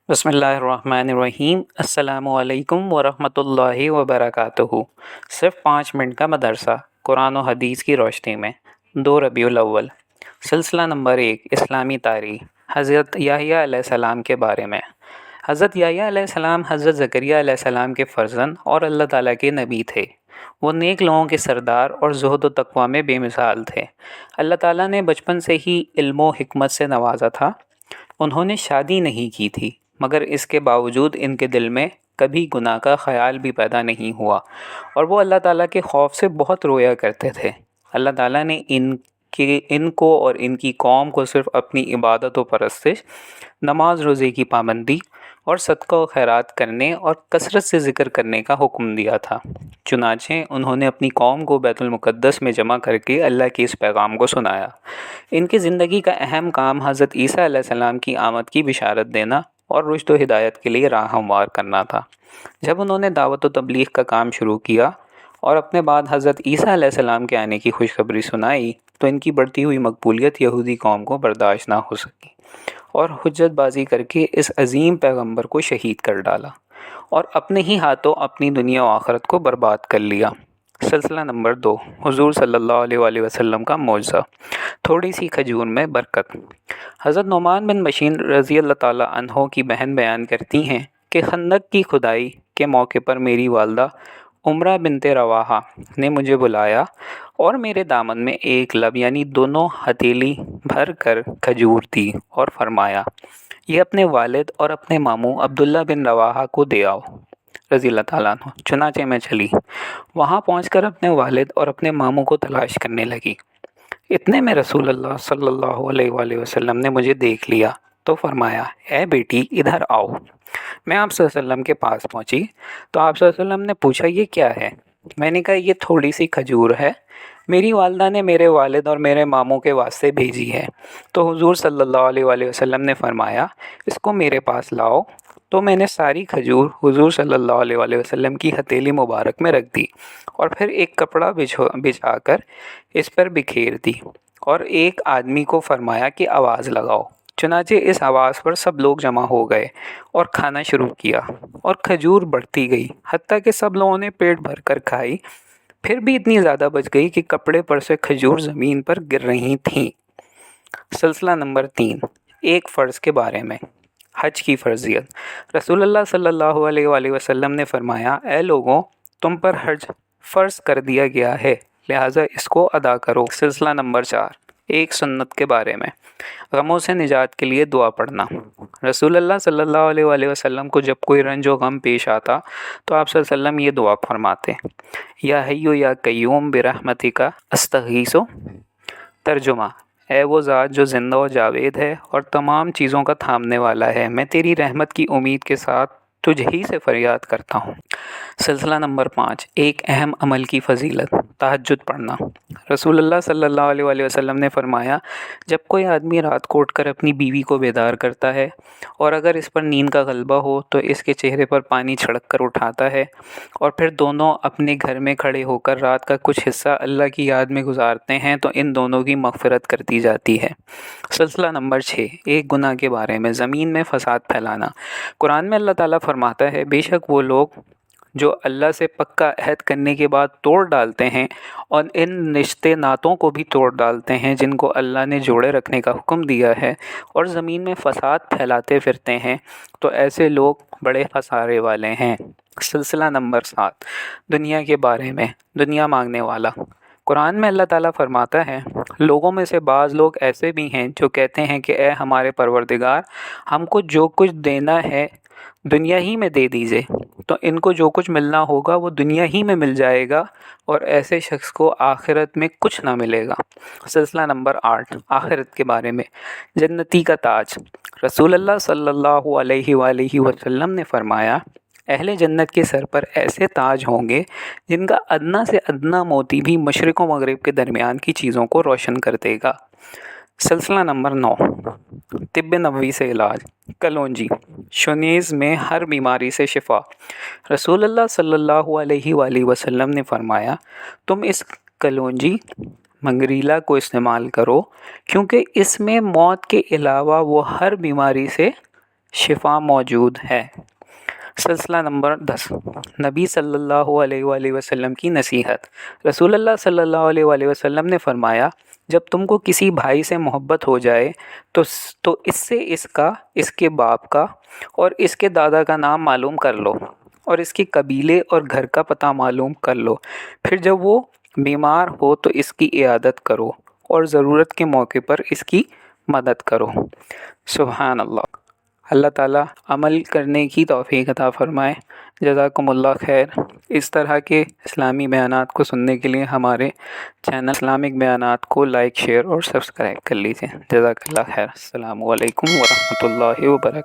بسم اللہ الرحمن الرحیم۔ السلام علیکم ورحمۃ اللہ وبرکاتہ۔ صرف 5 منٹ کا مدرسہ قرآن و حدیث کی روشنی میں 2 ربیع الاول۔ سلسلہ نمبر 1، اسلامی تاریخ۔ حضرت یحییٰ علیہ السلام کے بارے میں۔ حضرت یحییٰ علیہ السلام حضرت زکریہ علیہ السلام کے فرزند اور اللہ تعالیٰ کے نبی تھے۔ وہ نیک لوگوں کے سردار اور زہد و تقوی میں بے مثال تھے۔ اللہ تعالیٰ نے بچپن سے ہی علم و حکمت سے نوازا تھا۔ انہوں نے شادی نہیں کی تھی، مگر اس کے باوجود ان کے دل میں کبھی گناہ کا خیال بھی پیدا نہیں ہوا، اور وہ اللہ تعالیٰ کے خوف سے بہت رویا کرتے تھے۔ اللہ تعالیٰ نے ان کو اور ان کی قوم کو صرف اپنی عبادت و پرستش، نماز روزے کی پابندی اور صدقہ و خیرات کرنے اور کثرت سے ذکر کرنے کا حکم دیا تھا۔ چنانچہ انہوں نے اپنی قوم کو بیت المقدس میں جمع کر کے اللہ کے اس پیغام کو سنایا۔ ان کی زندگی کا اہم کام حضرت عیسیٰ علیہ السلام کی آمد کی بشارت دینا اور رشد و ہدایت کے لیے راہ ہموار کرنا تھا۔ جب انہوں نے دعوت و تبلیغ کا کام شروع کیا اور اپنے بعد حضرت عیسیٰ علیہ السلام کے آنے کی خوشخبری سنائی، تو ان کی بڑھتی ہوئی مقبولیت یہودی قوم کو برداشت نہ ہو سکی اور حجت بازی کر کے اس عظیم پیغمبر کو شہید کر ڈالا اور اپنے ہی ہاتھوں اپنی دنیا و آخرت کو برباد کر لیا۔ سلسلہ نمبر 2، حضور صلی اللہ علیہ وآلہ وسلم کا معجزہ۔ تھوڑی سی کھجور میں برکت۔ حضرت نعمان بن بشیر رضی اللہ تعالیٰ عنہ کی بہن بیان کرتی ہیں کہ خندق کی کھدائی کے موقع پر میری والدہ عمرہ بنت رواحہ نے مجھے بلایا اور میرے دامن میں ایک لب یعنی دونوں ہتھیلی بھر کر کھجور دی اور فرمایا، یہ اپنے والد اور اپنے ماموں عبداللہ بن رواحہ کو دے آؤ رضی اللہ تعالیٰ عنہ۔ چنانچہ میں چلی، وہاں پہنچ کر اپنے والد اور اپنے ماموں کو تلاش کرنے لگی۔ اتنے میں رسول اللہ صلی اللہ علیہ وآلہ وسلم نے مجھے دیکھ لیا تو فرمایا، اے بیٹی ادھر آؤ۔ میں آپ صلی اللہ علیہ وسلم کے پاس پہنچی تو آپ صلی اللہ علیہ وسلم نے پوچھا، یہ کیا ہے؟ میں نے کہا، یہ تھوڑی سی کھجور ہے، میری والدہ نے میرے والد اور میرے ماموں کے واسطے بھیجی ہے۔ تو حضور صلی اللہ علیہ وآلہ وسلم نے فرمایا، اس کو میرے پاس لاؤ۔ تو میں نے ساری کھجور حضور صلی اللہ علیہ وآلہ وسلم کی ہتھیلی مبارک میں رکھ دی اور پھر ایک کپڑا بچھا کر اس پر بکھیر دی اور ایک آدمی کو فرمایا کہ آواز لگاؤ۔ چنانچہ اس آواز پر سب لوگ جمع ہو گئے اور کھانا شروع کیا اور کھجور بڑھتی گئی، حتیٰ کہ سب لوگوں نے پیٹ بھر کر کھائی۔ پھر بھی اتنی زیادہ بچ گئی کہ کپڑے پر سے کھجور زمین پر گر رہی تھیں۔ سلسلہ نمبر 3، ایک فرض کے بارے میں۔ حج کی فرضیت۔ رسول اللہ صلی اللہ علیہ وآلہ وسلم نے فرمایا، اے لوگوں، تم پر حج فرض کر دیا گیا ہے، لہٰذا اس کو ادا کرو۔ سلسلہ نمبر 4، ایک سنت کے بارے میں۔ غموں سے نجات کے لیے دعا پڑھنا۔ رسول اللہ صلی اللہ علیہ وآلہ وسلم کو جب کوئی رنج و غم پیش آتا تو آپ صلی اللہ علیہ وسلم یہ دعا فرماتے، یا حیو یا قیوم برحمتک استغیث۔ ترجمہ، اے وہ ذات جو زندہ و جاوید ہے اور تمام چیزوں کا تھامنے والا ہے، میں تیری رحمت کی امید کے ساتھ تجھ ہی سے فریاد کرتا ہوں۔ سلسلہ نمبر 5، ایک اہم عمل کی فضیلت۔ تہجد پڑھنا۔ رسول اللہ صلی اللہ علیہ وآلہ وسلم نے فرمایا، جب کوئی آدمی رات کو اٹھ کر اپنی بیوی کو بیدار کرتا ہے اور اگر اس پر نیند کا غلبہ ہو تو اس کے چہرے پر پانی چھڑک کر اٹھاتا ہے اور پھر دونوں اپنے گھر میں کھڑے ہو کر رات کا کچھ حصہ اللہ کی یاد میں گزارتے ہیں تو ان دونوں کی مغفرت کر دی جاتی ہے۔ سلسلہ نمبر 6، ایک گناہ کے بارے میں۔ زمین میں فساد پھیلانا۔ قرآن میں اللہ تعالیٰ فرماتا ہے، بے شک وہ لوگ جو اللہ سے پکا عہد کرنے کے بعد توڑ ڈالتے ہیں اور ان رشتے ناتوں کو بھی توڑ ڈالتے ہیں جن کو اللہ نے جوڑے رکھنے کا حکم دیا ہے اور زمین میں فساد پھیلاتے پھرتے ہیں، تو ایسے لوگ بڑے خسارے والے ہیں۔ سلسلہ نمبر 7، دنیا کے بارے میں۔ دنیا مانگنے والا۔ قرآن میں اللہ تعالیٰ فرماتا ہے، لوگوں میں سے بعض لوگ ایسے بھی ہیں جو کہتے ہیں کہ اے ہمارے پروردگار، ہم کو جو کچھ دینا ہے دنیا ہی میں دے دیجئے، تو ان کو جو کچھ ملنا ہوگا وہ دنیا ہی میں مل جائے گا اور ایسے شخص کو آخرت میں کچھ نہ ملے گا۔ سلسلہ نمبر 8، آخرت کے بارے میں۔ جنتی کا تاج۔ رسول اللہ صلی اللہ علیہ وآلہ وسلم نے فرمایا، اہل جنت کے سر پر ایسے تاج ہوں گے جن کا ادنا سے ادنا موتی بھی مشرق و مغرب کے درمیان کی چیزوں کو روشن کر دے گا۔ سلسلہ نمبر 9، طب نبوی سے علاج۔ کلونجی۔ شونیز میں ہر بیماری سے شفا۔ رسول اللہ صلی اللہ علیہ وآلہ وسلم نے فرمایا، تم اس کلونجی منگریلا کو استعمال کرو کیونکہ اس میں موت کے علاوہ وہ ہر بیماری سے شفا موجود ہے۔ سلسلہ نمبر 10، نبی صلی اللہ علیہ وآلہ وسلم کی نصیحت۔ رسول اللہ صلی اللہ علیہ وآلہ وسلم نے فرمایا، جب تم کو کسی بھائی سے محبت ہو جائے تو اس سے اس کا، اس کے باپ کا اور اس کے دادا کا نام معلوم کر لو، اور اس کے قبیلے اور گھر کا پتہ معلوم کر لو۔ پھر جب وہ بیمار ہو تو اس کی عیادت کرو اور ضرورت کے موقع پر اس کی مدد کرو۔ سبحان اللہ۔ اللہ تعالیٰ عمل کرنے کی توفیق عطا فرمائے۔ جزاکم اللہ خیر۔ اس طرح کے اسلامی بیانات کو سننے کے لیے ہمارے چینل اسلامک بیانات کو لائک، شیئر اور سبسکرائب کر لیجیے۔ جزاک اللہ خیر۔ السلام علیکم ورحمۃ اللہ وبرکاتہ۔